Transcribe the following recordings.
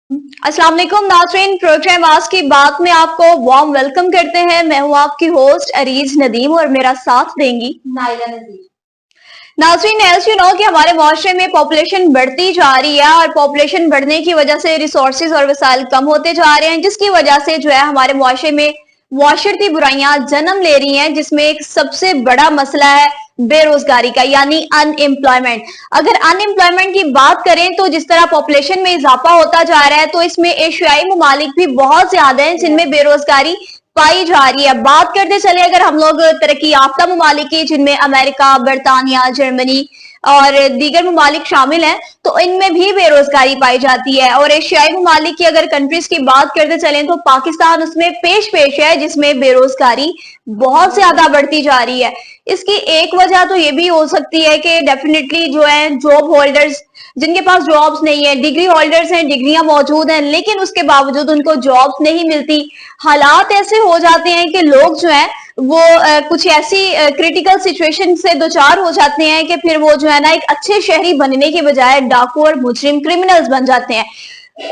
अस्सलाम वालेकुम नाज़रीन, प्रोग्राम आज की बात में आपको वार्म वेलकम करते हैं। मैं हूं आपकी होस्ट अरीज नदीम और मेरा साथ देंगी नाइला नजीर। नाज़रीन, एज यू नो कि हमारे मुआशरे में पॉपुलेशन बढ़ती जा रही है और पॉपुलेशन बढ़ने की वजह से रिसोर्सेज और वसाइल कम होते जा रहे हैं, जिसकी वजह से जो है हमारे मुआशरे में मुआशरती बुराइयां जन्म ले रही हैं, जिसमें एक सबसे बड़ा मसला है बेरोजगारी का, यानी अनएम्प्लॉयमेंट। अगर अनएम्प्लॉयमेंट की बात करें तो जिस तरह पॉपुलेशन में इजाफा होता जा रहा है, तो इसमें एशियाई ममालिक भी बहुत ज्यादा हैं जिनमें बेरोजगारी पाई जा रही है। बात करते चले अगर हम लोग तरक्की याफ्ता ममालिक की, जिनमें अमेरिका, बरतानिया, जर्मनी और दीगर ममालिक शामिल हैं, तो इनमें भी बेरोजगारी पाई जाती है। और एशियाई ममालिक की अगर कंट्रीज की बात करते चलें तो पाकिस्तान उसमें पेश पेश है, जिसमें बेरोजगारी बहुत ज्यादा बढ़ती जा रही है। इसकी एक वजह तो ये भी हो सकती है कि डेफिनेटली जो है जॉब होल्डर्स, जिनके पास जॉब्स नहीं है, डिग्री होल्डर्स हैं, डिग्रियां मौजूद हैं, लेकिन उसके बावजूद उनको जॉब्स नहीं मिलती। हालात ऐसे हो जाते हैं कि लोग जो है वो कुछ ऐसी क्रिटिकल सिचुएशन से दो चार हो जाते हैं कि फिर वो जो है ना एक अच्छे शहरी बनने के बजाय डाकू और मुजरिम क्रिमिनल्स बन जाते हैं।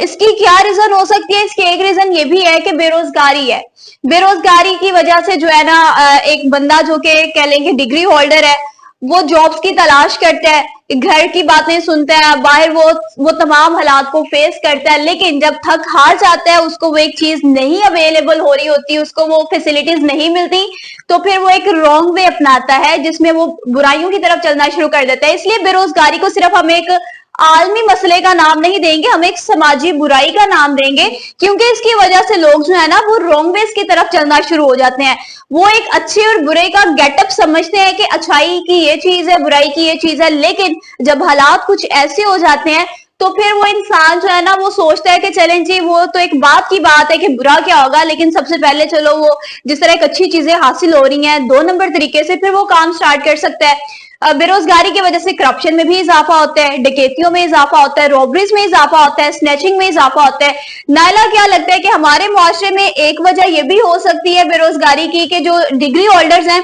इसकी क्या रीजन हो सकती है? इसकी एक रीजन ये भी है कि बेरोजगारी है। बेरोजगारी की वजह से जो है ना एक बंदा जो कि कह लेंगे डिग्री होल्डर है, वो जॉब्स की तलाश करता है, घर की बातें सुनता है, बाहर वो तमाम हालात को फेस करता है, लेकिन जब थक हार जाता है, उसको वो एक चीज नहीं अवेलेबल हो रही होती, उसको वो फैसिलिटीज नहीं मिलती, तो फिर वो एक रॉन्ग वे अपनाता है जिसमें वो बुराइयों की तरफ चलना शुरू कर देता है। इसलिए बेरोजगारी को सिर्फ हम एक आलमी मसले का नाम नहीं देंगे, हम एक समाजी बुराई का नाम देंगे, क्योंकि इसकी वजह से लोग जो है ना वो रॉन्ग वेज की तरफ चलना शुरू हो जाते हैं। वो एक अच्छे और बुरे का गेटअप समझते हैं कि अच्छाई की ये चीज है, बुराई की ये चीज है, लेकिन जब हालात कुछ ऐसे हो जाते हैं तो फिर वो इंसान जो है ना वो सोचता है कि चलें जी, वो तो एक बात की बात है कि बुरा क्या होगा, लेकिन सबसे पहले चलो वो जिस तरह एक अच्छी चीजें हासिल हो रही हैं 2 नंबर तरीके से, फिर वो काम स्टार्ट कर सकता है। बेरोजगारी की वजह से करप्शन में भी इजाफा होता है, डकैतियों में इजाफा होता है, रॉबरीज में इजाफा होता है, स्नैचिंग में इजाफा होता है। नायला, क्या लगता है कि हमारे मुआशरे में एक वजह यह भी हो सकती है बेरोजगारी की कि जो डिग्री होल्डर्स हैं,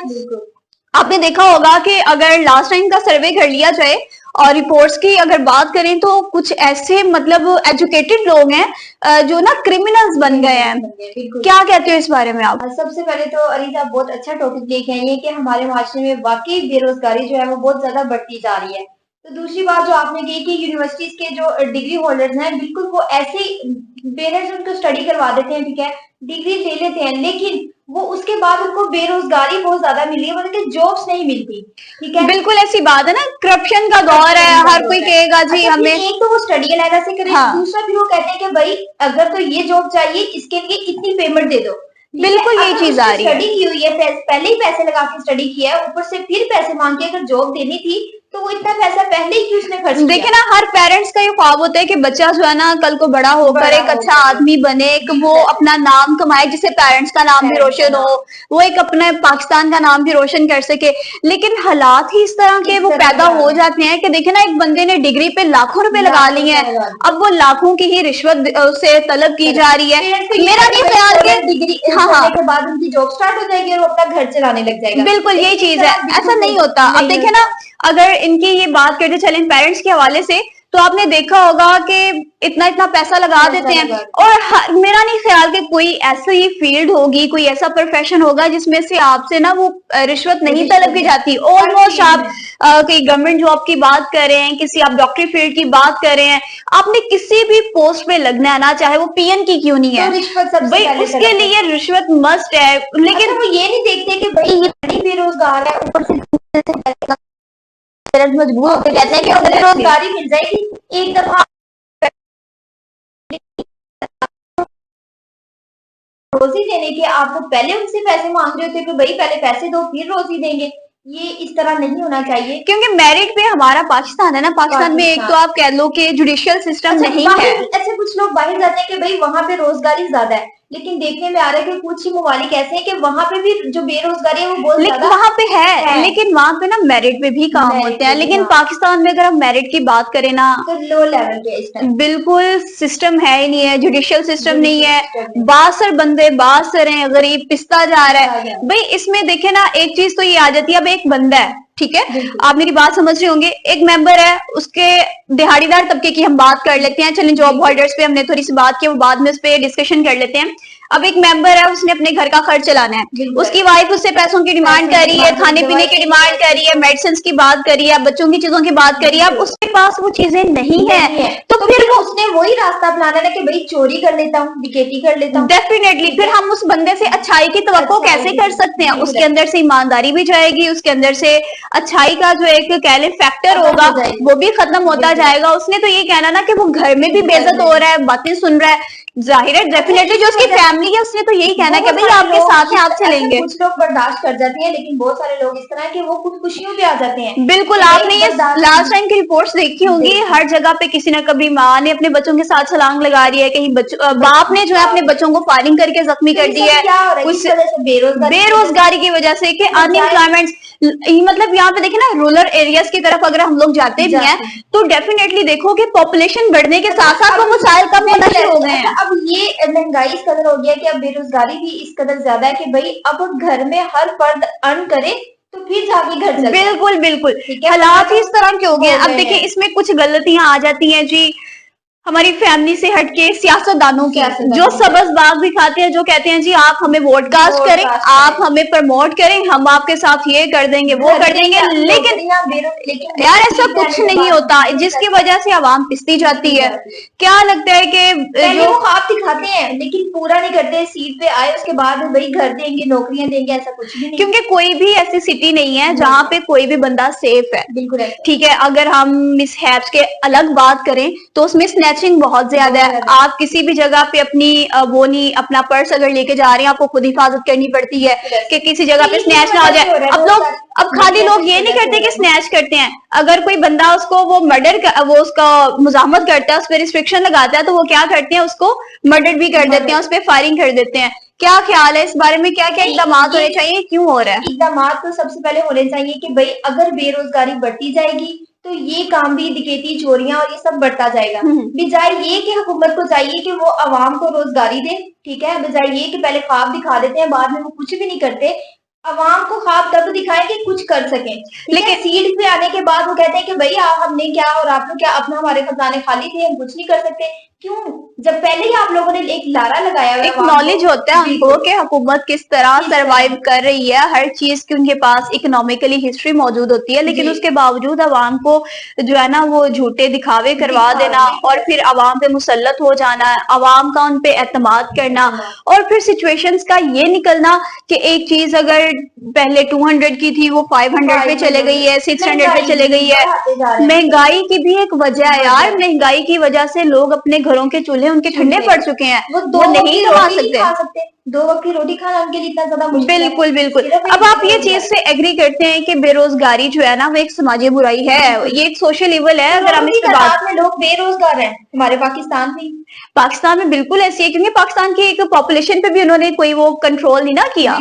आपने देखा होगा कि अगर लास्ट टाइम का सर्वे कर लिया जाए और रिपोर्ट्स की अगर बात करें तो कुछ ऐसे मतलब एजुकेटेड लोग हैं जो ना क्रिमिनल्स बन गए हैं। क्या कहते हो इस बारे में आप? सबसे पहले तो अरीज आप बहुत अच्छा टॉपिक लेके आई है कि हमारे माशरे में वाकई बेरोजगारी जो है वो बहुत ज्यादा बढ़ती जा रही है। तो दूसरी बात जो आपने कही कि यूनिवर्सिटीज के जो डिग्री होल्डर्स हैं, बिल्कुल वो ऐसे पेरेंट्स उनको स्टडी करवा देते हैं, ठीक है, डिग्री ले लेते हैं, लेकिन वो उसके बाद उनको बेरोजगारी बहुत ज्यादा मिली है, मतलब कि जॉब्स नहीं मिलती। ठीक है, बिल्कुल ऐसी बात है ना, करप्शन का दौर है, हर कोई कहेगा जी अच्छा, हमें। एक तो वो स्टडी अलग से करे, हाँ, दूसरा फिर वो कहते हैं कि भाई अगर तो ये जॉब चाहिए, इसके लिए इतनी पेमेंट दे दो। बिल्कुल यही चीज आ रही है। स्टडी की हुई है, पहले ही पैसे लगा के स्टडी किया है, ऊपर से फिर पैसे मांग के अगर जॉब देनी थी तो वो इतना पैसा पहले ही क्यों उसने खर्च किया? देखिए ना, हर पेरेंट्स का ये ख्वाब होता है कि बच्चा जो है ना कल को बड़ा होकर एक अच्छा आदमी बने, एक वो अपना नाम कमाए, जिससे पेरेंट्स का नाम भी रोशन हो, वो एक अपने पाकिस्तान का नाम भी रोशन कर सके। लेकिन हालात ही इस तरह के वो पैदा हो जाते हैं कि देखिए ना, एक बंदे ने डिग्री पे लाखों रुपए लगा ली है, अब वो लाखों की ही रिश्वत से तलब की जा रही है। मेरा नहीं ख्याल कि डिग्री हाँ के बाद उनकी जॉब स्टार्ट हो जाएगी और वो अपना घर चलाने लग जाएगा। बिल्कुल यही चीज है, ऐसा नहीं होता। अब देखिए ना, अगर इनकी ये बात करते चलें पेरेंट्स के हवाले से, तो आपने देखा होगा कि इतना इतना पैसा लगा देते हैं, और मेरा नहीं ख्याल कि कोई ऐसी फील्ड होगी, कोई ऐसा प्रोफेशन होगा जिसमें से आपसे ना वो रिश्वत नहीं तलब की जाती। ऑलमोस्ट आप कोई गवर्नमेंट जॉब की बात कर रहे हैं, किसी आप डॉक्टरी फील्ड की बात कर रहे हैं, आपने किसी भी पोस्ट पे लगना है ना, चाहे वो पीएन की क्यों नहीं है, भाई उसके लिए रिश्वत मस्ट है। लेकिन वो ये नहीं देखते कि भाई ये बड़ी बेरोजगार है, ऊपर से मजबूर होकर कहते हैं कि अगर बेरोजगारी मिल जाएगी एक दफा रोजी देने के, आप तो पहले उनसे पैसे मांग रहे होते कि भाई पहले पैसे दो फिर रोजी देंगे। ये इस तरह नहीं होना चाहिए, क्योंकि मेरिट पे हमारा पाकिस्तान है ना, पाकिस्तान में एक तो आप कह लो कि जुडिशियल सिस्टम नहीं है। अच्छा, कुछ लोग बाहर जाते हैं कि भाई वहां पे रोजगारी ज्यादा है, लेकिन देखने में आ रहा है कि कुछ ही ममालिक ऐसे हैं कि वहां पे भी जो बेरोजगारी है वो बहुत ज्यादा वहां पे है, लेकिन वहां पे ना मेरिट पे भी काम होते हैं। लेकिन पाकिस्तान में अगर हम मेरिट की बात करें ना, तो लो लेवल पे बिल्कुल सिस्टम है ही नहीं है, जुडिशियल सिस्टम नहीं है, बासर बंदे बासर हैं, गरीब पिसता जा रहा है। भाई इसमें देखे ना, एक चीज तो ये आ जाती है, अब एक बंदा है, ठीक है, बिल्कुल। आप मेरी बात समझ रहे होंगे। एक मेंबर है, उसके दिहाड़ीदार तबके की हम बात कर लेते हैं, चलें जॉब होल्डर्स पे हमने थोड़ी सी बात की, वो बाद में उस पर डिस्कशन कर लेते हैं। अब एक मेंबर है, उसने अपने घर का खर्च चलाना है, बिल्कुल। उसकी वाइफ उससे पैसों की डिमांड कर रही है, खाने पीने की डिमांड कर रही है, मेडिसिन की बात करी है, बच्चों की चीजों की बात करी है, अब उसके पास वो चीजें नहीं है, तो फिर उसने वही रास्ता अपनाना है कि भाई चोरी कर लेता हूँ, डकैती कर लेता हूँ। डेफिनेटली फिर हम उस बंदे से अच्छाई की तवक्को कैसे कर सकते हैं? उसके अंदर से ईमानदारी भी जाएगी, उसके अंदर से अच्छाई का जो एक कह लें फैक्टर होगा वो भी खत्म होता जाएगा। उसने तो ये कहना ना कि वो घर में भी बेइज्जत हो रहा है, बातें सुन रहा है, जाहिर है डेफिनेटली जो उसकी फैमिली है उसने तो यही कहना है कि भाई आपके साथ है, आप चलेंगे। कुछ लोग बर्दाश्त कर जाते हैं, लेकिन बहुत सारे लोग इस तरह के वो खुदकुशियों पे आ जाते हैं। बिल्कुल, आपने ये लास्ट टाइम की रिपोर्ट्स देखी होंगी, हर जगह पे किसी न कभी माँ ने अपने बच्चों के साथ छलांग लगा रही है, कहीं बाप ने जो है अपने बच्चों को फायरिंग करके जख्मी कर दिया है, कुछ बेरोजगारी की वजह से कि अनएम्प्लॉयमेंट। मतलब यहाँ पे देखे ना, रूरल एरियाज की तरफ अगर हम लोग जाते भी हैं तो डेफिनेटली देखो कि पॉपुलेशन बढ़ने के साथ साथ वो मसाइल कम होना शुरू हो गए हैं। अब ये महंगाई इस कदर हो गया कि अब बेरोजगारी भी इस कदर ज्यादा है कि भाई अब घर में हर फर्द अर्न करे तो फिर जाके घर चलता है। बिल्कुल बिल्कुल, हालात ही इस तरह के हो गए हैं। अब देखिए इसमें कुछ गलतियां आ जाती हैं जी हमारी फैमिली से हटके सियासतदानों की, जो सबज़बाग दिखाते हैं, जो कहते हैं जी आप हमें वोट कास्ट करें, आप हमें प्रमोट करें, हम आपके साथ ये कर देंगे वो कर देंगे, लेकिन यार ऐसा कुछ नहीं होता, जिसकी वजह से आवाम पिसती जाती है। क्या लगता है कि जो ख्वाब दिखाते हैं लेकिन पूरा नहीं करते, सीट पे आए उसके बाद भाई घर देंगे, नौकरियां देंगे, ऐसा कुछ भी नहीं। क्योंकि कोई भी ऐसी सिटी नहीं है जहाँ पे कोई भी बंदा सेफ है। बिल्कुल ठीक है, अगर हम मिसहैप्स के अलग बात करें तो उसमें स्नैचिंग बहुत ज्यादा है। आप किसी भी जगह पे अपनी वो नहीं, अपना पर्स अगर लेके जा रहे हैं आपको खुद हिफाजत करनी पड़ती है कि किसी जगह पे स्नैच ना हो जाए। अब खाली लोग ये नहीं करते कि स्नैच करते हैं, अगर कोई बंदा उसको वो वो उसका मुजाहमत करता है, उस पर रिस्ट्रिक्शन लगाता है, तो वो क्या करते हैं, उसको मर्डर भी कर देते हैं, उस पर फायरिंग कर देते हैं। क्या ख्याल है इस बारे में, क्या क्या इकदाम होने चाहिए, क्यों हो रहा है? इकदाम तो सबसे पहले होने चाहिए कि भाई अगर बेरोजगारी बढ़ती जाएगी तो ये काम भी, डकैती, चोरियां और ये सब बढ़ता जाएगा। बजाय ये कि हुकूमत को चाहिए कि वो आवाम को रोजगारी दे, ठीक है, बजाय ये कि पहले ख्वाब दिखा देते हैं, बाद में वो कुछ भी नहीं करते। आवाम को ख्वाब तब दिखाएं कि कुछ कर सकें, लेकिन सीट पे आने के बाद वो कहते हैं कि भाई हमने क्या और आप लोग क्या, अपना हमारे खजाने खाली थे, हम कुछ नहीं कर सकते। क्यों? जब पहले ही आप लोगों ने एक लारा लगाया, एक नॉलेज होता है उनको कि हुकूमत किस तरह सरवाइव कर रही है, हर चीज की उनके पास इकोनॉमिकली हिस्ट्री मौजूद होती है, लेकिन उसके बावजूद अवाम को जो है ना वो झूठे दिखावे करवा देना और फिर अवाम पे मुसल्लत हो जाना, अवाम का उन पे एतमाद करना, और फिर सिचुएशंस का ये निकलना कि एक चीज अगर पहले 200 की थी वो 500 पे चले गई है, 600 पे चले गई है। महंगाई की भी एक वजह है यार, महंगाई की वजह से लोग अपने घरों के चूल्हे उनके ठंडे पड़ चुके हैं, वो नहीं कमा सकते। 2 वक्त की रोटी खाना उनके लिए इतना ज्यादा मुश्किल है। बिल्कुल बिल्कुल। अब आप ये चीज से एग्री करते हैं कि बेरोजगारी जो है ना वो एक समाजी बुराई है, ये एक सोशल इवल है? अगर हम इस पे बात में लोग बेरोजगार हैं हमारे पाकिस्तान में बिल्कुल ऐसी है, क्योंकि पाकिस्तान की एक पॉपुलेशन पे भी उन्होंने कोई वो कंट्रोल नहीं ना किया,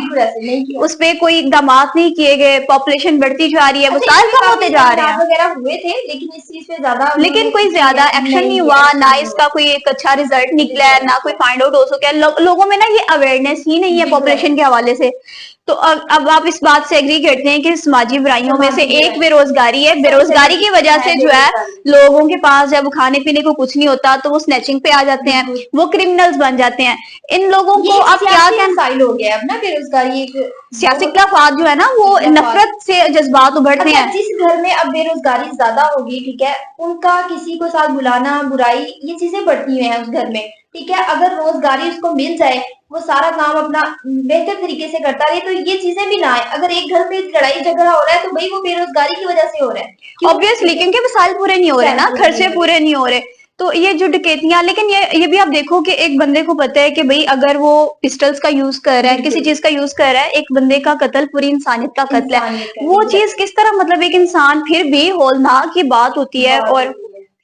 उस पे कोई इकदाम नहीं किए गए, पॉपुलेशन बढ़ती जा रही है, वो साल कम होते जा रहे हैं वगैरह हुए थे, लेकिन इस चीज पे ज्यादा, लेकिन कोई ज्यादा एक्शन नहीं हुआ, ना इसका कोई एक अच्छा रिजल्ट निकला है, ना कोई फाइंड आउट हो सका। लोगों में ना ये अवेयरनेस ही नहीं है पॉपुलेशन के हवाले से। तो अब आप इस बात से एग्री करते हैं कि समाजी बुराइयों में से एक बेरोजगारी है, बेरोजगारी की वजह से जो है लोगों के पास जब खाने पीने को कुछ नहीं होता तो वो स्नैचिंग पे आ जाते हैं, वो क्रिमिनल्स बन जाते हैं। इन लोगों को अब क्या साइल हो गया अब ना, बेरोजगारी एक सियासी खिलाफत जो है ना वो नफरत से जज्बात उभरते हैं। जिस घर में अब बेरोजगारी ज्यादा होगी, ठीक है, उनका किसी को साथ बुलाना, बुराई, ये चीजें बढ़ती हुई हैं उस घर में, ठीक है। अगर रोजगारी उसको मिल जाए, वो सारा काम अपना बेहतर तरीके से करता रहे, तो ये चीजें भी ना आए। अगर एक घर में लड़ाई झगड़ा हो रहा है तो भाई वो बेरोजगारी की वजह से हो रहा है, ऑब्वियसली, क्योंकि वसाइल पूरे नहीं हो रहे ना, खर्चे पूरे नहीं हो रहे। तो ये जो डकैतियां, लेकिन ये भी आप देखो कि एक बंदे को पता है कि भाई अगर वो पिस्टल्स का यूज कर रहा है, किसी चीज का यूज कर रहा है, एक बंदे का कत्ल पूरी इंसानियत का कत्ल है, वो चीज किस तरह, मतलब एक इंसान फिर भी होलनाक की बात होती है। और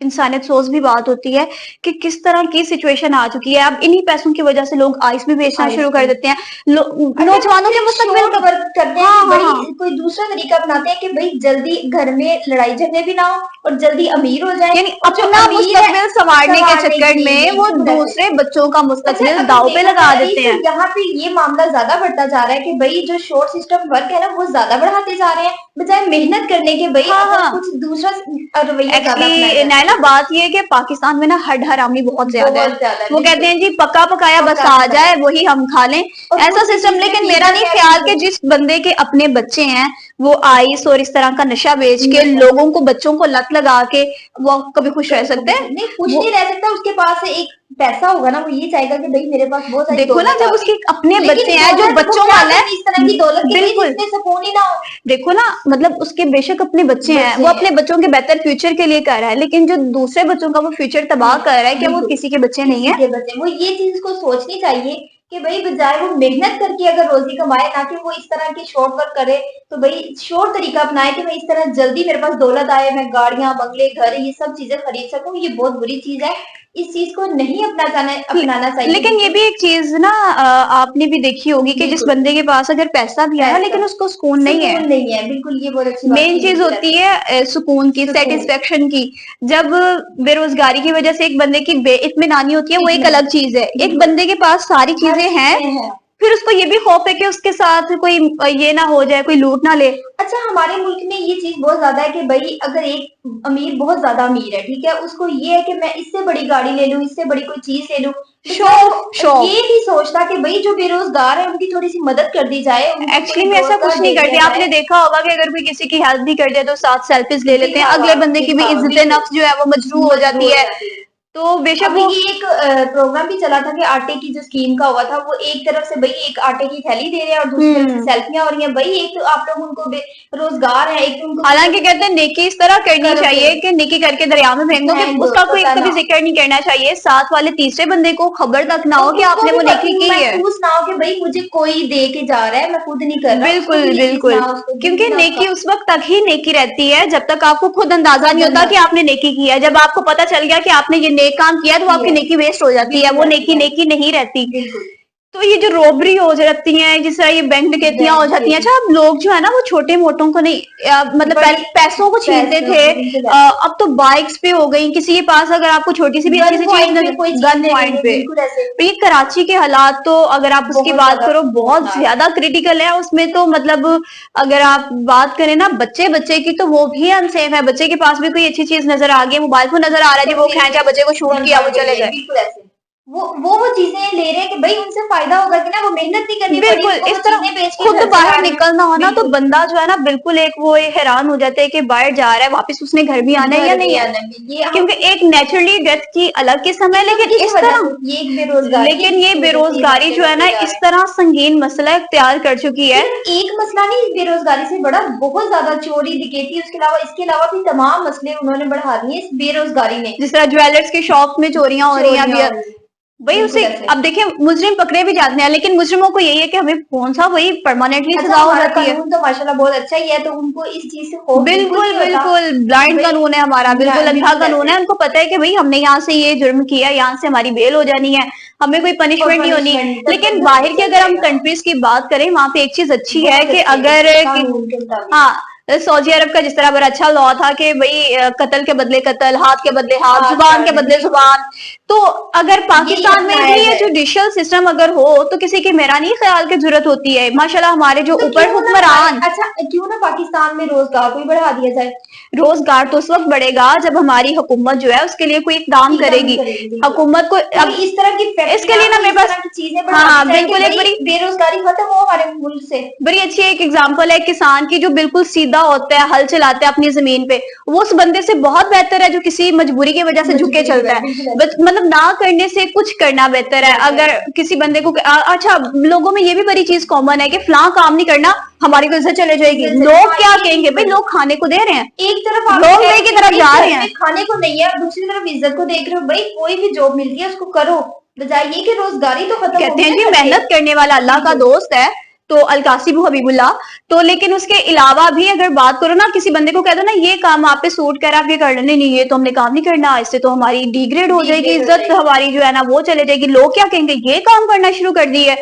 इंसानियत सोच भी बात होती है कि किस तरह की सिचुएशन आ चुकी है। अब इन्हीं पैसों की वजह से लोग आइस भी बेचना शुरू कर देते हैं। नौजवानों के मुस्तकबिल शॉर्ट वर्क करते हैं हाँ कि हाँ भाई हाँ, कोई दूसरा तरीका अपनाते हैं कि भाई जल्दी घर में लड़ाई झगड़े भी ना हो और जल्दी अमीर हो जाए। यानी और जो अपना अमीर है मुस्तकबिल संवारने के संवारने चक्कर के लिए में वो बिल्कुल ऐसे। दूसरे बच्चों का अच्छा मुस्तकबिल अगर दांव पे देखा लगा जाए देते तो हैं। यहाँ पे ये मामला ज्यादा बढ़ता जा रहा है कि भाई जो शॉर्ट सिस्टम वर्क है ना वो ज्यादा बढ़ाते जा रहे हैं बजाय मेहनत करने के। भाई हाँ अगर हाँ, कुछ दूसरा रवैया ज्यादा अपनाया एक्चुअली जाता नायला बात ये है कि पाकिस्तान में ना हड हरामी बहुत है ज्यादा है। बहुत ज्यादा वो कहते बिल्कुल। हैं जी पका पकाया बस पक्का आ पकाया जाए वही हम खा लें, और ऐसा कुछ सिस्टम। चीजें लेकिन मेरा पिज्जा नहीं क्या ख्याल कि चीजें जिस बंदे के अपने बच्चे हैं वो आइस और इस तरह का नशा बेच के नशा लोगों को, बच्चों को लत लगा के वो कभी खुश रह सकते हैं? नहीं खुश वो नहीं रह सकता। उसके पास से एक पैसा होगा ना वो ये चाहेगा कि भाई मेरे पास बहुत सारी देखो ना, दौलत जब आ उसके गई। अपने बच्चे लेकिन हैं जो दौलत वो बच्चों क्या वाला है, करेगी इस तरह की दौलत के भाई बिल्कुल। जिसमें सुकून ही ना हो। देखो ना, मतलब उसके बेशक अपने बच्चे हैं, बच्चे वो हैं अपने बच्चों के बेहतर फ्यूचर के लिए कर रहा है, लेकिन जो दूसरे बच्चों का वो फ्यूचर तबाह कर रहा है, क्या वो बिल्कुल किसी के बच्चे नहीं किसी है? के बच्चे वो ये चीज को सोचनी चाहिए कि भाई बजाय वो मेहनत करके अगर रोजी कमाए ना कि वो इस तरह की शॉर्ट वर्क करे। तो भाई शॉर्ट तरीका अपनाए कि भाई इस तरह जल्दी मेरे पास दौलत आए, मैं गाड़ियां बंगले घर ये सब चीजें खरीद सकूं। ये बहुत बुरी चीज है। इस चीज को नहीं अपनाना चाहिए लेकिन ये बिल्कुल। भी एक चीज ना, आपने भी देखी होगी कि जिस बिल्कुल बंदे के पास अगर पैसा भी आया ऐसा लेकिन उसको सुकून नहीं है। सुकून नहीं है। बिल्कुल ये बहुत अच्छी बात मेन की चीज बिल्कुल होती ऐसे। है सुकून की, सुकून सेटिस्फेक्शन की। जब बेरोजगारी की वजह से एक बंदे की बेइत्मीनानी होती है, वो एक इतना अलग चीज है। एक बिल्कुल बंदे के पास सारी हर चीजें हैं, चीजें हैं। फिर उसको ये भी खौफ है कि उसके साथ कोई ये ना हो जाए, कोई लूट ना ले। अच्छा हमारे मुल्क में ये चीज बहुत ज्यादा है कि भाई अगर एक अमीर बहुत ज्यादा अमीर है ठीक है उसको ये है कि मैं इससे बड़ी गाड़ी ले लूं, इससे बड़ी कोई चीज ले लूं। बजाय शौक वो शौक ये नहीं सोचता कि भाई जो बेरोजगार है उनकी थोड़ी सी मदद कर दी जाए, उनको एक्चुअली कोई में ऐसा कुछ रोजगार नहीं दे करते। दिया आपने जाए। देखा होगा कि अगर कोई किसी की हेल्प भी कर दे तो साथ सेल्फीज ले लेते हैं, दिखावा अगले बंदे की भी दिखावा इज्जत बिल्कुल नफ्स जो है वो मजरू हो मजबूर जाती हो है। जाती है। तो बेशक अभी वो ये एक प्रोग्राम भी चला था कि आटे की जो स्कीम का हुआ था वो एक तरफ से भाई एक आटे की थैली दे रहे हैं और दूसरी तरफ से हम्म, सेल्फियां हो रही हैं। भाई एक तो आप लोग उनको रोजगार है, एक तो उनको हालांकि कहते हैं नेकी इस तरह करनी करो के चाहिए कि नेकी करके दरिया में फेंक दो, कि फेंक दो उसका कोई पता कभी ना जिक्र नहीं करना चाहिए, साथ वाले तीसरे बंदे को खबर तक ना हो और कि उसको आपने भी वो नेकी की है। महसूस ना हो कि भाई मुझे कोई दे के जा रहा है, मैं खुद नहीं कर रहा। उसको बिल्कुल भी ये चीज बिल्कुल, ना उसको क्योंकि गिल्ट ना नेकी उस वक्त तक ही नेकी रहती है जब तक आपको खुद अंदाजा नहीं होता कि आपने नेकी किया है। जब आपको पता चल गया कि आपने ये नेक काम किया तो आपकी नेकी वेस्ट हो जाती है, बिल्कुल वो ऐसी नेकी है नेकी नहीं रहती। बिल्कुल तो ये जो रॉबरी हो जाती है, जिस तरह ये बैंक डकैतियां हो बैंक जाती हैं, के अच्छा अब लोग जो है ना वो छोटे मोटों को नहीं, मतलब बड़ी पहले पैसों को छीनते पैसे थे, बिल्कुल ऐसे अब तो बाइक्स पे हो गई। किसी के पास अगर आपको छोटी सी भी अच्छी गन सी चीज पॉइंट पे नजर, कोई चीज गन ले पॉइंट लेंगे पे। बिल्कुल ऐसे। तो ये कराची के हालात तो अगर आप उसकी बहुत बात ज्यादा करो बहुत खौफनाक ज्यादा क्रिटिकल है। उसमें तो मतलब अगर आप बात करें ना बच्चे बच्चे की, तो वो भी अनसेफ है। बच्चे के पास भी कोई अच्छी चीज नजर आ गई, मोबाइल फोन नजर आ रहा है जी, तो वो फिर खेचा, बच्चे को शूट गन किया, वो पॉइंट ले चले लिया गए। बिल्कुल ऐसे। वो चीजें ले रहे हैं कि भाई उनसे फायदा होगा कि ना वो मेहनत नहीं करनी पड़ी, बिल्कुल उनको इस वो तरह चीजें बेच के खुद घर चला बाहर रहे हैं। निकलना हो ना तो बिल्कुल बंदा जो है ना बिल्कुल एक वो हैरान हो जाता है कि बाहर जा रहा है, वापस उसने घर भी आना है या घर नहीं भी है। आना है ये हम क्योंकि एक नेचुरली डेथ की अलग किस्म है, लेकिन किस इस वजह तरह, से ये एक बेरोजगारी है लेकिन ये जिसकी वजह से ये बेरोजगारी मसले जो है ना बढ़ते जा रहे इस हैं। तरह संगीन मसला इख्तियार कर चुकी है। सिर्फ एक मसला नहीं बेरोजगारी से बड़ा, बहुत ज्यादा चोरी डकैती उसके अलावा इसके अलावा भी तमाम मसले उन्होंने बढ़ा दिए इस बेरोजगारी ने। जिस तरह ज्वेलर्स की शॉप में चोरियां हो रही हैं चोरियां अभी, हो रही हैं वही उसे, बिल्कुल ऐसे। अब देखिए मुजरिम पकड़े भी जाते हैं, लेकिन मुजरिमों को यही है कि हमें कौन सा, वही परमानेंटली अच्छा सजा हो हमारा जाती है। कानून तो माशाल्लाह बहुत अच्छा ही है तो उनको इस चीज से खौफ बिल्कुल बिल्कुल नहीं होता। बिल्कुल ब्लाइंड भाई कानून है हमारा, बिल्कुल अंधा बिल्कुल कानून है। ऐसे उनको पता है कि भाई हमने यहाँ से ये जुर्म किया, यहाँ से हमारी बेल हो जानी है, हमें कोई और पनिशमेंट नहीं होनी। पनिशमेंट तब तक लेकिन घर पे बाहर की चल अगर हम जाएगा। कंट्रीज की बात करें, वहां पे एक चीज अच्छी है बहुत कि अच्छी अगर है कानून के मुताबिक। हाँ, सऊदी अरब का जिस तरह बड़ा अच्छा लॉ था कि भाई कत्ल के बदले कत्ल, हाथ के बदले हाथ, हाथ जुबान के काटने बदले बिल्कुल जुबान। तो अगर यही पाकिस्तान में अपनाया भी ये जाए जुडिशियल सिस्टम अगर हो तो किसी की मेरा नहीं ख्याल की जरूरत होती है। माशाल्लाह हमारे जो तो ऊपर हुक्मरान, अच्छा क्यों ना पाकिस्तान में रोजगार को ही बढ़ा दिया जाए। रोजगार तो उस वक्त बढ़ेगा जब हमारी हुकूमत जो है उसके लिए कोई इकदाम एकदम करेगी। करेगी बिल्कुल। हुकूमत को कोई अब इस तरह की इसके लिए फैक्ट्रियां ना कोई मेरे इस पास, तरह की चीजें हाँ बढ़ानी चाहिए कि बिल्कुल, एक भाई बड़ी बेरोजगारी खत्म हो हमारे मुल्क से। बड़ी अच्छी एक एग्जांपल है किसान की, जो बिल्कुल सीधा होता है, हल चलाता है अपनी जमीन पे, वो उस बंदे से बहुत बेहतर है जो किसी मजबूरी की वजह से झुके मजबूरी की चलता वजह है। बिल्कुल ऐसे मतलब ना करने से कुछ करना बेहतर है। बेहतर अगर है। किसी बंदे को अच्छा, लोगों में ये भी बड़ी चीज कॉमन है कि फलां काम नहीं करना, हमारी को इज्जत चले जाएगी। इज्जत लोग हाँ क्या ये कहेंगे? चीज भाई बड़ी लोग खाने को दे रहे हैं, एक तरफ आप लोग कह वही रहे की हो तरफ भाई जा रहे घर हैं। में खाने को नहीं है और दूसरी तरफ इज्जत को देख रहे हो। भाई कोई भी जॉब मिलती है उसको करो, बजाय ये कि रोजगारी तो खत्म कहते होगी हैं ना जी घर से। मेहनत करने वाला अल्लाह का बिल्कुल दोस्त है। तो अलकासिब हबीबुल्लाह। तो लेकिन उसके अलावा भी अगर बात करो ना, किसी बंदे को कह दो ना ये काम आप पे सूट कर, आप ये कर लेने, नहीं ये तो हमने काम नहीं करना, इससे तो हमारी डिग्रेड हो जाएगी, डिग्रेड हो इज्जत जाएगी। हमारी जो है ना वो चले जाएगी, लोग क्या कहेंगे, ये काम करना शुरू कर दी है।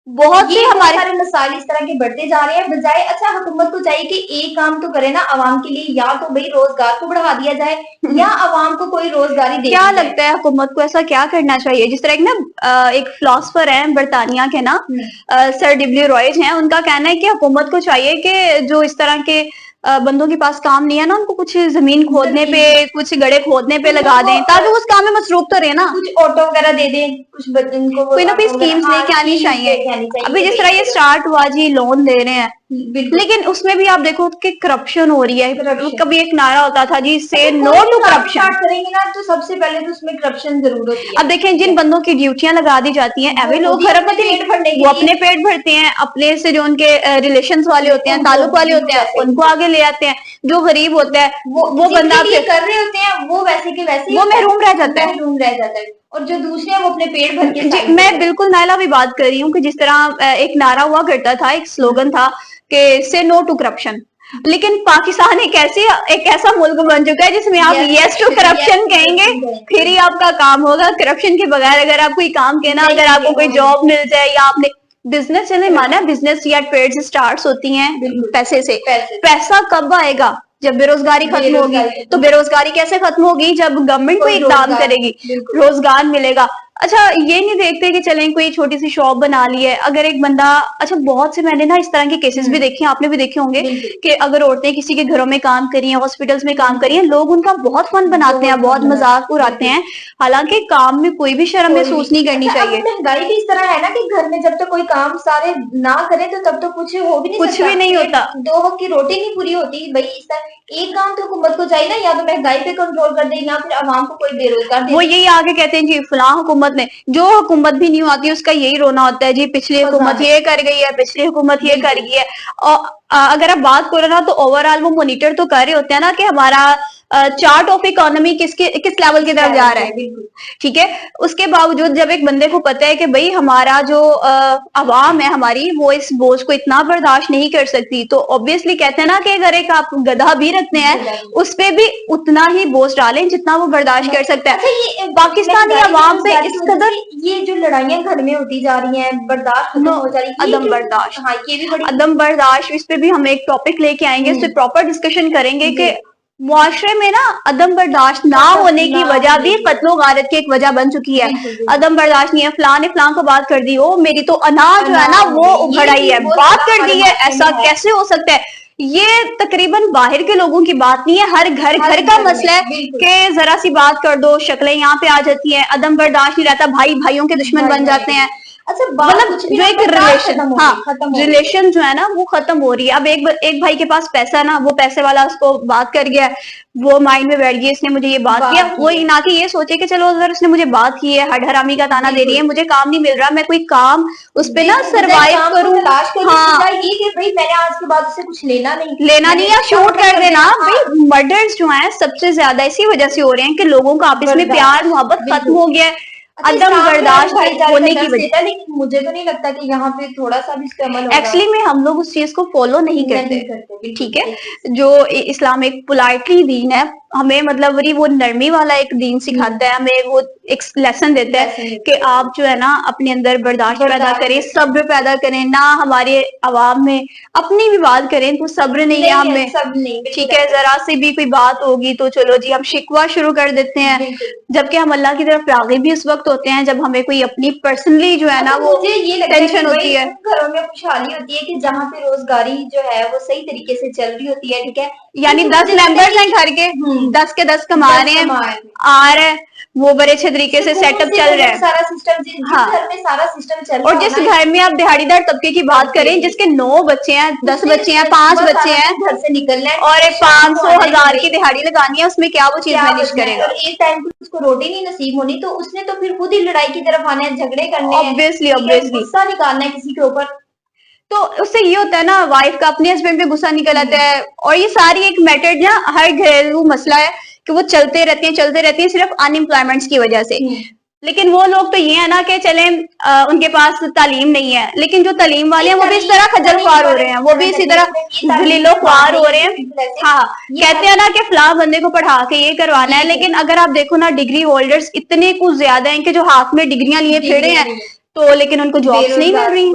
बहुत से ये बहुत हमारे सारे मसाइल इस तरह के बढ़ते जा रहे हैं। बजाय अच्छा हुकूमत को चाहिए कि एक काम तो करे ना अवाम के लिए, या तो भाई रोजगार को बढ़ा दिया जाए या अवाम को कोई रोजगारी दे क्या दी जाए। लगता है हुकूमत को ऐसा क्या करना चाहिए? जिस तरह की ना एक फिलोसफर है बरतानिया के ना, सर डब्ल्यू रॉयज हैं, उनका कहना है कि हुकूमत को चाहिए कि जो इस तरह के बंदों के पास काम नहीं है ना, उनको कुछ जमीन खोदने पे, कुछ गड्ढे खोदने पे लगा दें, ताकि वो उस काम में मसरूफ तो रहे ना। कुछ ऑटो वगैरह दे दें, कुछ इनको कोई ना कोई स्कीम्स लेके आनी चाहिए। अभी जिस तरह ये स्टार्ट हुआ जी, लोन दे रहे हैं, बिल्कुल। लेकिन उसमें भी आप देखो कि करप्शन हो रही है। Corruption। कभी एक नारा होता था जी, से अगर नो कोई टू भी काम करप्शन। स्टार्ट करेंगे ना तो सबसे पहले तो उसमें करप्शन जरूर होती है। अब देखें, जिन बंदों की ड्यूटियां लगा दी जाती हैं, ऐसे लोग खरबपति नहीं, पेट भरने के वो लिए अपने पेट भरते हैं, अपने से जो उनके रिलेशंस वाले होते हैं, ताल्लुक वाले होते हैं, उनको आगे ले आते हैं। जो गरीब होता है वो बंदा जिनके लिए कर रहे होते हैं वो वैसे के वैसे वो महरूम रह जाता है। महरूम रह जाता है, और जो दूसरे हैं वो अपने पेट भर के जी, साइड मैं में। बिल्कुल नायला भी बात कर रही हूँ कि जिस तरह एक नारा हुआ करता था, एक स्लोगन था कि से नो टू करप्शन। लेकिन पाकिस्तान एक ऐसा मुल्क बन चुका है जिसमें आप यस टू करप्शन कहेंगे फिर ही आपका काम होगा। करप्शन के बगैर अगर आप कोई काम कहना, अगर आपको कोई जॉब मिल जाए या आपने बिजनेस, चले माना बिजनेस या ट्रेड स्टार्ट होती हैं पैसे से, पैसा कब आएगा? जब बेरोजगारी खत्म होगी। तो बेरोजगारी कैसे खत्म होगी? जब गवर्नमेंट कोई इकदाम करेगी, रोजगार मिलेगा। अच्छा, ये नहीं देखते कि चलें कोई छोटी सी शॉप बना ली है, अगर एक बंदा, अच्छा बहुत से मैंने ना इस तरह के केसेस भी देखे हैं, आपने भी देखे होंगे कि अगर औरतें किसी के घरों में काम करी हैं, हॉस्पिटल्स में काम करी हैं, लोग उनका बहुत फन बनाते हैं, बहुत मजाक उड़ाते हैं, हालांकि काम में कोई भी शर्म महसूस नहीं करनी चाहिए। महंगाई भी इस तरह है ना कि घर में जब तक कोई काम सारे ना करे तो तब तो कुछ हो भी नहीं कुछ भी नहीं होता, 2 वक्त की रोटी नहीं पूरी होती भाई। इस तरह एक काम तो हुकूमत को चाहिए ना, या तो महंगाई पे कंट्रोल कर दे या फिर आवाम को कोई बेरोजगार दे। वो यही आगे कहते हैं जी फलां हुकूमत ने, जो हुकूमत भी नहीं आती उसका यही रोना होता है जी, पिछली हुकूमत ये कर गई है, पिछली हुकूमत ये कर गई है। और अगर आप बात करो ना तो ओवरऑल वो मॉनिटर तो कर रहे होते हैं ना कि हमारा चार्ट ऑफ इकोनॉमी किस लेवल की तरफ जा रहा है, ठीक है। उसके बावजूद जब एक बंदे को पता है कि भाई हमारा जो अवाम है हमारी, वो इस बोझ को इतना बर्दाश्त नहीं कर सकती, तो ऑब्वियसली कहते हैं ना कि अगर एक आप गधा भी रखते हैं उस पे भी उतना ही बोझ डालें जितना वो बर्दाश्त कर सकता है। अच्छा, पाकिस्तानी अवाम पे इस कदर ये जो लड़ाइयां घर में होती जा रही हैं, बर्दाश्त खत्म हो जा रही है, अदम बर्दाश्त, हाँ ये भी बड़ी अदम बर्दाश्त, इस पे भी हम एक टॉपिक लेके आएंगे, इस पे प्रॉपर डिस्कशन करेंगे कि मुआशरे में ना अदम बर्दाश्त ना होने की वजह भी कत्लो गारत की एक वजह बन चुकी है। अदम बर्दाश्त नहीं है, फलां ने फलां को बात कर दी, ओ मेरी तो अनाज जो है ना वो उभर आई है, बात कर दी है, ऐसा कैसे हो सकता है? ये तकरीबन बाहर के लोगों की बात नहीं है, हर घर का मसला है कि जरा सी बात कर दो, शक्लें यहाँ पे आ जाती हैं, अदम बर्दाश्त नहीं रहता, भाई भाइयों के दुश्मन बन जाते हैं। अच्छा, मतलब जो एक रिलेशन, हाँ रिलेशन जो है ना वो खत्म हो रही है। अब एक भाई के पास पैसा ना, वो पैसे वाला उसको बात कर गया, वो माइंड में बैठ गई, इसने मुझे ये बात किया, वो ना कि ये सोचे कि चलो अगर उसने मुझे बात की है, हड हरामी का ताना दे रही है, मुझे काम नहीं मिल रहा, मैं कोई काम उस पे ना सरवाइव करूं, हाँ ये कि भाई मैंने आज के बाद उससे कुछ लेना नहीं या शूट कर देना। भाई मर्डर्स जो है सबसे ज्यादा इसी वजह से हो रहे हैं कि लोगों का आपस में प्यार मोहब्बत खत्म हो गया है, अदम बर्दाश्त होने की वजह। लेकिन मुझे तो नहीं लगता कि यहाँ पे थोड़ा सा भी इस्तेमाल एक्चुअली में हम लोग उस चीज को फॉलो नहीं करते, ठीक है। जो इस्लाम एक पोलाइटली दीन है, हमें मतलब वो नरमी वाला एक दीन सिखाता है, हमें वो एक लेसन देता है कि आप जो है ना अपने अंदर बर्दाश्त पैदा करें, सब्र पैदा करें, ना हमारे अवाम में अपनी भी बात करें तो सब्र नहीं है हमें, ठीक है। जरा सी भी कोई बात होगी तो चलो जी हम शिकवा शुरू कर देते हैं, जबकि हम अल्लाह की तरफ राग़िब भी उस वक्त होते हैं जब हमें कोई अपनी पर्सनली जो है ना वो टेंशन होती है। घरों में खुशहाली होती है कि जहाँ पे रोजगारी जो है वो सही तरीके से चल रही होती है, ठीक है। यानी 10 मेंबर्स हैं घर के, 10 के 10 कमा रहे हैं, आ रहे हैं, वो बड़े अच्छे तरीके से सेटअप चल रहा है, सारा सिस्टम, हाँ घर में सारा सिस्टम चल रहा है। और जिस घर में आप दिहाड़ीदार तबके की बात करें, जिसके 9 बच्चे हैं, 10 बच्चे हैं, 5 बच्चे हैं, घर से निकलना है और 500,000 की दिहाड़ी लगानी है, उसमें क्या वो चीज मैनेज करेगा? और एक टाइम पे उसको रोटी नहीं नसीब होनी तो उसने तो फिर खुद ही लड़ाई की तरफ आना है, झगड़े करने हैं, ऑब्वियसली गुस्सा निकालना है किसी के ऊपर। तो उससे ये होता है ना, वाइफ का अपने हस्बैंड पे गुस्सा निकल आता है, और ये सारी एक मेथड ना हर घरेलू मसला है कि वो चलते रहते हैं सिर्फ अनएम्प्लॉयमेंट की वजह से। लेकिन वो लोग तो ये है ना कि चले उनके पास तालीम नहीं है, लेकिन जो तालीम वाले हैं वो भी इस तरह खज्जल ख्वार हो रहे हैं, वो भी इसी तरह जलीलो ख्वार हो रहे हैं। हाँ, कहते हैं ना कि फला बंदे को पढ़ा के ये करवाना है, लेकिन अगर आप देखो ना डिग्री होल्डर्स इतने कुछ ज्यादा हैं कि जो हाथ में डिग्रियां लिए फिरे हैं, तो लेकिन उनको जॉब्स नहीं मिल रही,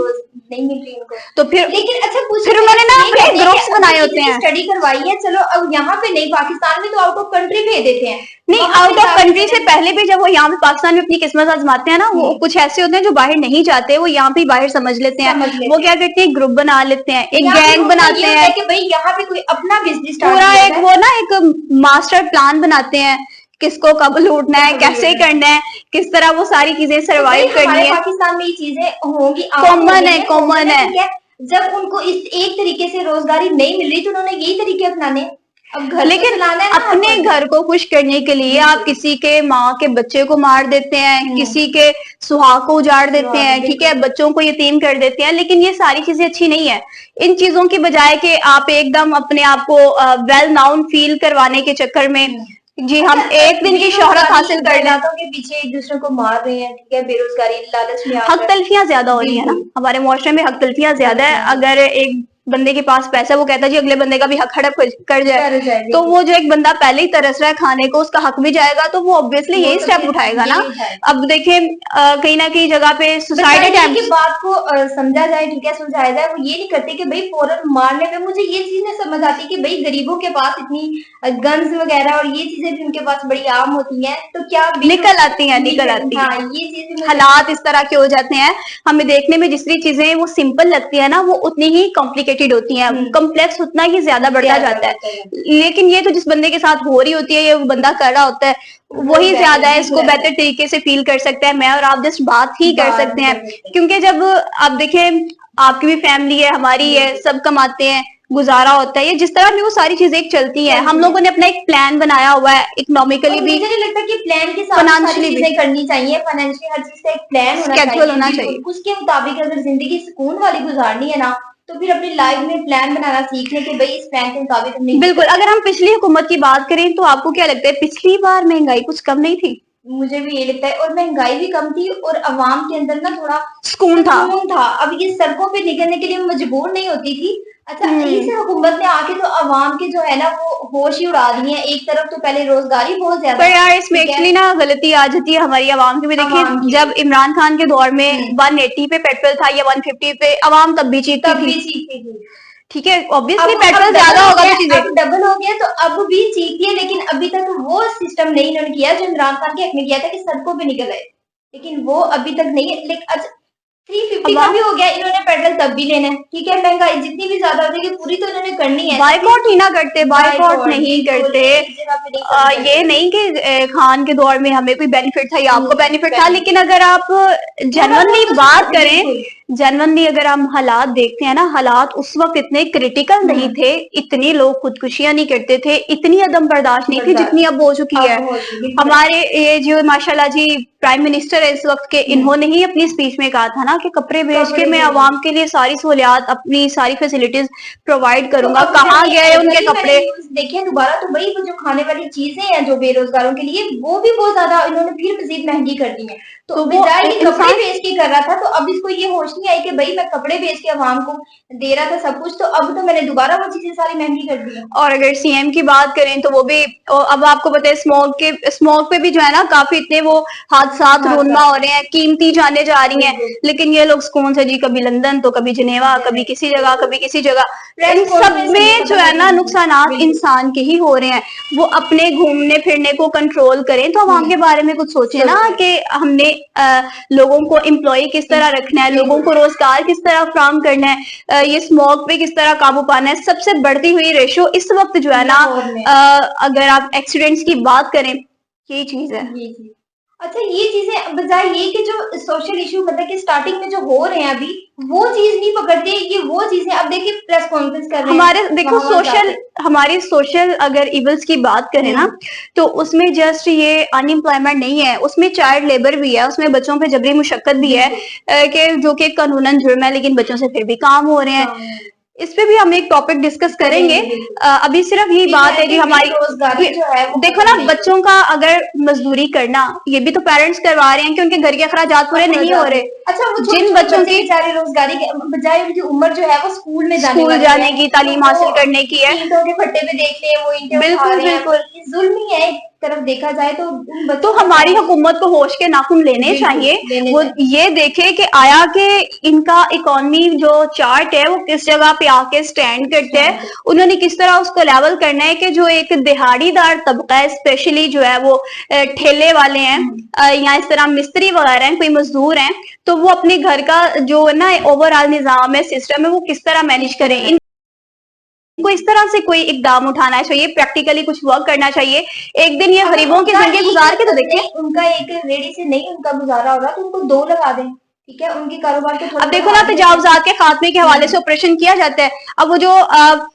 नहीं मिल रही उनको। तो फिर लेकिन अच्छा फिर उन्होंने ना अपने ग्रुप्स बनाए होते हैं, स्टडी करवाई है, चलो अब यहाँ पे नहीं, पाकिस्तान में तो आउट ऑफ कंट्री भेज देते हैं। नहीं, आउट ऑफ कंट्री से पहले भी जब वो यहाँ पे पाकिस्तान में अपनी किस्मत आजमाते हैं ना, वो कुछ ऐसे होते हैं जो बाहर नहीं जाते, वो यहाँ पे बाहर समझ लेते हैं। वो क्या करते हैं, ग्रुप बना लेते हैं, एक गैंग बनाते हैं कि भाई यहाँ पे कोई अपना बिजनेस पूरा, एक वो ना एक मास्टर प्लान बनाते हैं, किसको कब लूटना है, कैसे करना है, किस तरह वो सारी चीजें सरवाइव करनी है। पाकिस्तान में ये चीजें होंगी, कॉमन है। जब उनको इस एक तरीके से रोजगारी नहीं मिल रही तो उन्होंने यही तरीके अपनाने। अब घर लेकिन अपने घर को खुश करने के लिए आप किसी के माँ के बच्चे को मार देते हैं, किसी के सुहाग को उजाड़ देते हैं, ठीक है, बच्चों को यतीम कर देते हैं, लेकिन ये सारी चीजें अच्छी नहीं है। इन चीजों की बजाय कि आप एकदम अपने आप को वेल नाउन फील करवाने के चक्कर में जी हम एक दिन की शोहरत हासिल कर लें, के पीछे एक दूसरे को मार रहे हैं, ठीक है, बेरोजगारी लालच में हक तलफियां ज्यादा हो रही है ना हमारे मुआशरे में, हक तलफियां ज्यादा है। अगर एक बंदे के पास पैसा, वो कहता है जी अगले बंदे का भी हक हड़प कर जाए, तो वो जो एक बंदा पहले ही तरस रहा है खाने को, उसका हक भी जाएगा, तो वो ऑब्वियसली यही स्टेप उठाएगा ना। अब देखें कहीं ना कहीं जगह पे सुसाइड की बात को समझा जाए, ठीक है, सुलझाया जाए, वो ये नहीं करते कि भाई फौरन मारने में। मुझे ये चीज नहीं समझ आती कि भाई गरीबों के पास इतनी गन्स वगैरह और ये चीजें भी उनके पास बड़ी आम होती हैं, तो क्या निकल आती हैं। ये चीज हालात इस तरह के हो जाते हैं, हमें देखने में जितनी चीजें वो सिंपल लगती है ना, वो उतनी ही कॉम्प्लिकेटेड होती हैं, कॉम्प्लेक्स उतना ही ज्यादा बढ़ता जाता है। लेकिन ये तो जिस बंदे के साथ हो रही होती है, ये बंदा कर रहा होता है, वही ज्यादा है, इसको बेहतर तरीके से फील कर सकता है। मैं और आप जस्ट बात ही कर सकते हैं, क्योंकि जब आप देखें आपकी भी फैमिली है, हमारी है, सब कमाते हैं, गुजारा होता है, ये जिस तरह भी वो सारी चीजें चलती हैं। हम लोगों ने अपना एक प्लान बनाया हुआ है, इकोनॉमिकली भी, मुझे नहीं लगता कि प्लान के साथ फाइनेंशियली भी करनी चाहिए, फाइनेंशियली हर चीज का एक प्लान होना चाहिए। उसके मुताबिक अगर जिंदगी सुकून वाली गुजारनी है ना, तो फिर अपनी लाइफ में प्लान बनाना सीखने के भाई इस प्लान के मुताबिक हमने। बिल्कुल, अगर हम पिछली हुकूमत की बात करें तो आपको क्या लगता है, पिछली बार महंगाई कुछ कम नहीं थी? मुझे भी ये लगता है, और महंगाई भी कम थी और अवाम के अंदर ना थोड़ा सुकून था। अब ये सड़कों पे निकलने के लिए मजबूर नहीं होती थी। अच्छा, इस हुकूमत ने आके तो अवाम के जो है ना वो होश ही उड़ा दिए हैं। एक तरफ तो पहले रोजगारी बहुत ज्यादा, पर यार इसमें एक्चुअली ना गलती आ जाती है हमारी अवाम की भी। देखिए जब इमरान खान के दौर में 180 पे पेट्रोल था या 150 पे, अवाम तब भी चीखती थी, ठीक है, ऑब्वियसली पेट्रोल ज्यादा होगा तो चीजें डबल हो गया, तो अब भी चीखती है, लेकिन अभी तक वो सिस्टम नहीं इन्होंने किया जो इमरान खान के हक में किया था कि सड़कों पे निकल आए, लेकिन वो अभी तक नहीं है। लेकिन अच्छा 350 का भी हो गया, इन्होंने पेट्रोल तब भी लेना है, ठीक है, महंगाई जितनी भी ज्यादा हो जाएगी पूरी तो इन्होंने करनी है। बाइकआउट ही ना करते, बाइकआउट नहीं करते। ये नहीं कि खान के दौर में हमें कोई बेनिफिट था या आपको बेनिफिट था, लेकिन अगर आप जेन्युइनली बात करें, जेन्युइनली अगर हम हालात देखते हैं ना, हालात उस वक्त इतने क्रिटिकल नहीं थे, इतनी लोग खुदकुशियां नहीं करते थे, इतनी अदम बर्दाश्त नहीं थी जितनी अब हो चुकी है। हमारे ये जो माशाल्लाह जी प्राइम मिनिस्टर है इस वक्त के, इन्होंने ही अपनी स्पीच में कहा था ना कि कपड़े बेच के मैं अवाम के लिए सारी सहूलियात, अपनी सारी फैसिलिटीज प्रोवाइड करूंगा। कहाँ गए उनके कपड़े? देखिए दोबारा तो वही जो खाने वाली चीजें हैं जो बेरोजगारों के लिए, वो भी बहुत ज्यादा इन्होंने फिर मजीद महंगी कर दी है। तो वो कपड़े बेच के कर रहा था, तो अब इसको ये होश नहीं आई कि भाई मैं कपड़े बेच के अवाम को दे रहा था सब कुछ, तो अब तो मैंने दोबारा वो चीजें सारी महंगी कर दी है। और अगर सीएम की बात करें तो वो भी अब आपको पता है स्मोक पे भी जो है ना काफी इतने वो हादसा रूनमा हो रहे हैं, कीमती जाने जा रही हैं, लेकिन ये लोग सुकून से जी कभी लंदन तो कभी जिनेवा, कभी किसी जगह कभी किसी जगह, इन सब में जो है ना नुकसान इंसान के ही हो रहे हैं। वो अपने घूमने फिरने को कंट्रोल करें तो अवाम के बारे में कुछ सोचे ना कि हमने लोगों को एम्प्लॉय किस तरह रखना है, लोगों को रोजगार किस तरह फ्राहम करना है, ये स्मोक पे किस तरह काबू पाना है। सबसे बढ़ती हुई रेशो इस वक्त जो है ना, अगर आप एक्सीडेंट्स की बात करें, यही चीज है। अच्छा, ये चीजें बजाय ये कि जो सोशल इशू मतलब कि स्टार्टिंग में जो हो रहे हैं अभी वो चीज नहीं पकड़ते, ये वो चीजें अब देखिए प्रेस कॉन्फ्रेंस कर रहे हैं हमारे, देखो हमारी सोशल अगर इवल्स की बात करें ना, तो उसमें जस्ट ये अनएम्प्लॉयमेंट नहीं है, उसमें चाइल्ड लेबर भी है, उसमें बच्चों पे जबरी मुशक्कत भी है कि जो कि कानूनन जुर्म है, लेकिन बच्चों से फिर भी काम हो रहे हैं। इस पे भी हम एक टॉपिक डिस्कस करेंगे। अभी सिर्फ यही बात है जी हमारी रोजगारी जो है देखो ना, बच्चों का अगर मजदूरी करना, ये भी तो पेरेंट्स करवा रहे हैं कि उनके घर के अखराजात पूरे नहीं हो रहे। अच्छा, वो जिन बच्चों की बेचारे रोजगारी के बजाय उनकी उम्र जो है वो स्कूल में जाने की, तालीम हासिल करने की है। ईंटों के भट्टे पे देख ले, वो ईंटें उठा रहे हैं, ये जुल्म ही है एक तरफ देखा जाए तो हमारी हुकूमत को होश के नाखून लेने चाहिए। वो ये देखे कि आया कि इनका इकोनॉमी जो चार्ट है वो किस जगह पे आके स्टैंड करते हैं, उन्होंने किस तरह उसको लेवल करना है कि जो एक दिहाड़ीदार तबका है, स्पेशली जो है वो ठेले वाले हैं या इस तरह मिस्त्री वगैरह हैं, कोई मजदूर हैं, तो वो अपने घर का जो है ना ओवरऑल निजाम है, सिस्टम है, वो किस तरह मैनेज करें। इनको इस तरह से कोई इकदाम उठाना चाहिए, प्रैक्टिकली कुछ वर्क करना चाहिए। एक दिन ये गरीबों की जिंदगी गुजार के तो देखिए। उनका एक रेडी से नहीं उनका गुजारा हो रहा तो उनको 2 लगा दें, ठीक है, उनके कारोबार के। अब देखो ना, तजावुजात के खात्मे के हवाले से ऑपरेशन किया जाता है। अब वो जो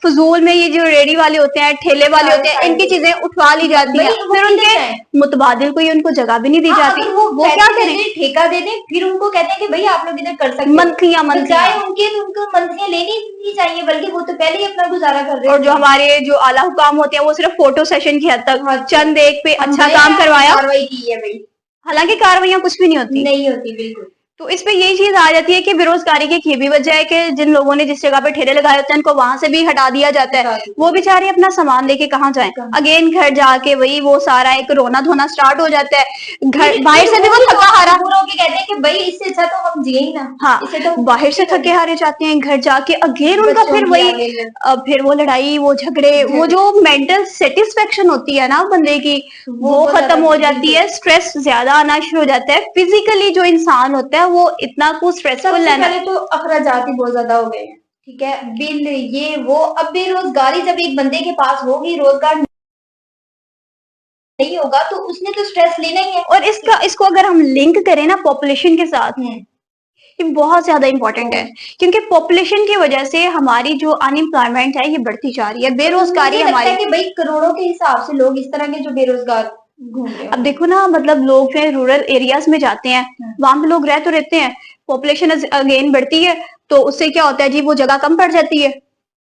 फजूल में ये जो रेडी वाले होते हैं, ठेले वाले होते हैं, इनकी चीजें उठवा ली जाती है, फिर उनके मुतबादिल को उनको जगह भी नहीं दी जाती। वो क्या करें, ठेका दे दें, फिर उनको कहते हैं कि भाई आप लोग इधर कर सकते हैं। मंथलियां उनको मंथलियां लेनी नहीं चाहिए, बल्कि वो तो पहले ही अपना गुजारा कर रहे हैं। और जो हमारे जो आला हुकाम होते हैं वो सिर्फ फोटो सेशन की हद तक चंद एक पे अच्छा काम करवाया, कार्रवाई की है भाई, हालांकि कार्रवाइयां कुछ भी नहीं होती बिल्कुल। तो इस पे यही चीज आ जाती है कि बेरोजगारी की ये भी वजह है कि जिन लोगों ने जिस जगह पे ठेले लगाए होते हैं उनको वहां से भी हटा दिया जाता है। वो बेचारे अपना सामान लेके कहाँ जाएं, अगेन घर जाके वही वो सारा एक रोना धोना स्टार्ट हो जाता है। घर बाहर से भी वो थका हारा कहते हैं कि भाई इससे अच्छा तो हम जिए ही ना। हाँ, तो बाहर से थके हारे जाते हैं, घर जाके अगेन उनका फिर वही फिर वो लड़ाई, वो झगड़े, वो जो मेंटल सेटिस्फेक्शन होती है ना बंदे की, वो खत्म हो जाती है। स्ट्रेस ज्यादा आना शुरू हो जाता है। फिजिकली जो इंसान होता है वो इतना कुछ स्ट्रेसफुल लेना, पहले तो अखराजात ही बहुत ज्यादा हो गए हैं, ठीक है, बिल ये वो। अब बेरोजगारी जब एक बंदे के पास होगी, रोजगार नहीं होगा तो उसने तो स्ट्रेस लेना ही है। और इसको अगर हम लिंक करें ना पॉपुलेशन के साथ, ये बहुत ज्यादा इंपॉर्टेंट है, क्योंकि पॉपुलेशन की वजह से हमारी जो अनएम्प्लॉयमेंट है ये बढ़ती जा रही है, बेरोजगारी हमारी। कि भाई करोड़ों के हिसाब से लोग इस तरह के जो बेरोजगार घूम रहे हैं। अब देखो ना, मतलब लोग जो रूरल एरियाज में जाते हैं, वहां पे लोग रह तो रहते हैं, पॉपुलेशन अगेन बढ़ती है, तो उससे क्या होता है जी, वो जगह कम पड़ जाती है।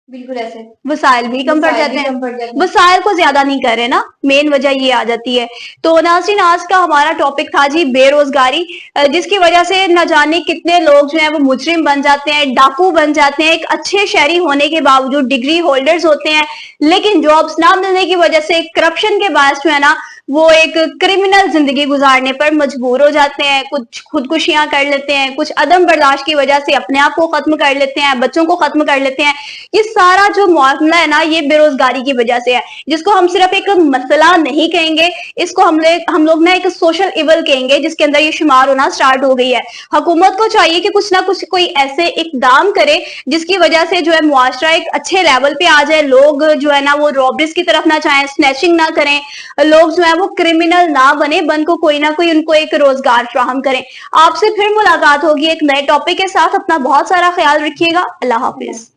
बिल्कुल ऐसे वसाइल भी कम पड़ जाते हैं। वसाइल को ज्यादा नहीं कर रहे ना, मेन वजह ये आ जाती है। तो नाज़रीन, आज का हमारा टॉपिक था जी बेरोजगारी, जिसकी वजह से न जाने कितने लोग जो है वो मुजरिम बन जाते हैं, डाकू बन जाते हैं, एक अच्छे शहरी होने के बावजूद डिग्री होल्डर्स होते हैं, लेकिन जॉब्स ना मिलने की वजह से करप्शन के बायस जो है ना वो एक क्रिमिनल जिंदगी गुजारने पर मजबूर हो जाते हैं, कुछ खुदकुशियां कर लेते हैं, कुछ अदम बर्दाश्त की वजह से अपने आप को खत्म कर लेते हैं, बच्चों को खत्म कर लेते हैं। ये सारा जो मामला है ना, ये बेरोजगारी की वजह से है, जिसको हम सिर्फ एक मसला नहीं कहेंगे, इसको हम लोग ना एक सोशल इवल कहेंगे, जिसके अंदर ये शुमार होना स्टार्ट हो गई है। हुकूमत को चाहिए कि कुछ ना कुछ कोई ऐसे इकदाम करे जिसकी वजह से जो है मुआशरा एक अच्छे लेवल पे आ जाए, लोग जो है ना वो रॉबरीज की तरफ ना जाएं, स्नैचिंग ना करें, लोग जो है वो क्रिमिनल ना बने, बन को कोई ना कोई उनको एक रोजगार फ्राहम करें। आपसे फिर मुलाकात होगी एक नए टॉपिक के साथ। अपना बहुत सारा ख्याल रखिएगा। अल्लाह हाफिज।